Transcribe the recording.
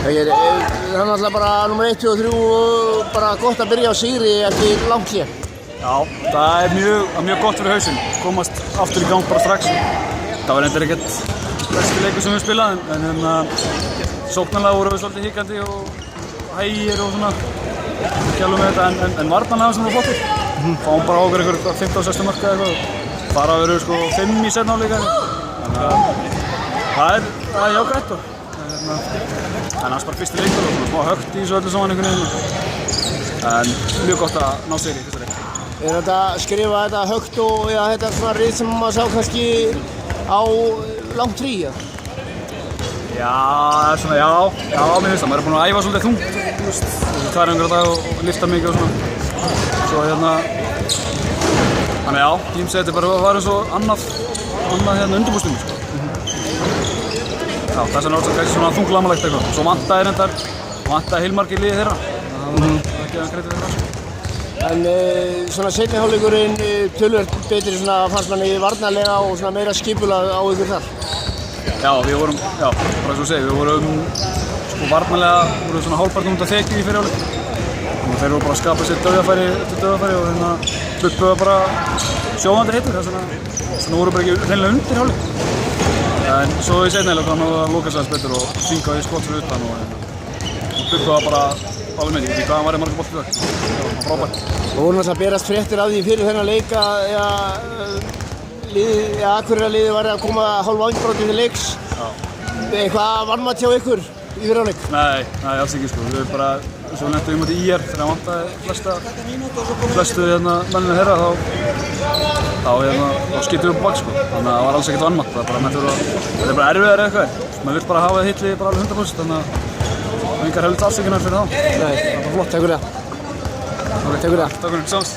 Það er náttúrulega bara nummer 1, 2 og 3 og bara gott að byrja á sigri eftir langt hlé. Já, það er mjög gott fyrir hausinn, komast aftur í gang bara strax. Það var reyndar ekkert besti leikur sem við spilaðum, en sóknarlega vorum við svolítið hikandi og hægir og svona kjálum með þetta, en varnarlega sem voru flottir. Fáum bara á okkur einhver 15-16 mörk eða eitthvað, bara að vera 5 í seinni hálfleik. Þannig að það er jákvætt og en annars bara fyrsti leikur og smá högt í þessu öllu saman einhvern veginn. En mjög gott að ná sigri í þessu leik. Er þetta að skrifa þetta högt og þetta er svona rið sem maður sá kannski á langt frí? Já, svona mér finnst það. Maður er búinn að æfa svolítið þungt, 200 dag og lyfta mikið og svona. Svo þannig já, ég myndi segja þetta bara var eins og annað undirbúrstími, sko. Já, þess vegna er þetta kannski svona þunglamalegt eitthvað. Svo vantaði heilmargir liðið þeirra. Það var ekki að greita þeirra. En svona seinni hálfleikurinn töluvert betri svona fannst manni varnarlega og svona meira skipulag á ykkur þar. Já, við vorum, bara eins og segja, við vorum sko varnarlega, vorum svona hálfpartinn út af þekju í fyrri hálfleik. Og þeir voru bara að skapa sér dauðafæri eftir dauðafæri og sluppuðu bara sjóðandi hittur, þess vegna voru bara ekki hreinlega undir hálfleik. En svo í seinni hálfleik náðu að loka sig aðeins betur og þvingaði skot fyrir utan og sluppuðu bara alveg með, ég veit ekki hvað hann var í marga bolti í dag. Það var frábært. Og voru náttúrulega að berast fréttir af því fyrir þennan leik að Akureyrar-liðið var að koma hálf ángbrotið til leiks. Eitthvað vanmat hjá ykkur í fyrri hálfleik? Nei, alls ekki sko. Við bara, eins og við lentum í IR þegar hann vantaði flestu mennina þeirra þá skiptum við upp bak sko. Þannig að það var alls ekkert vanmat. Það er bara erfiðar eitthvað. Maður vill bara hafa hitli bara alveg 100%, þannig að engar heldur afsökunar fyrir þá. Nei, það var flott, takk fyrir það. Takk fyrir það. Takk fyrir, sást.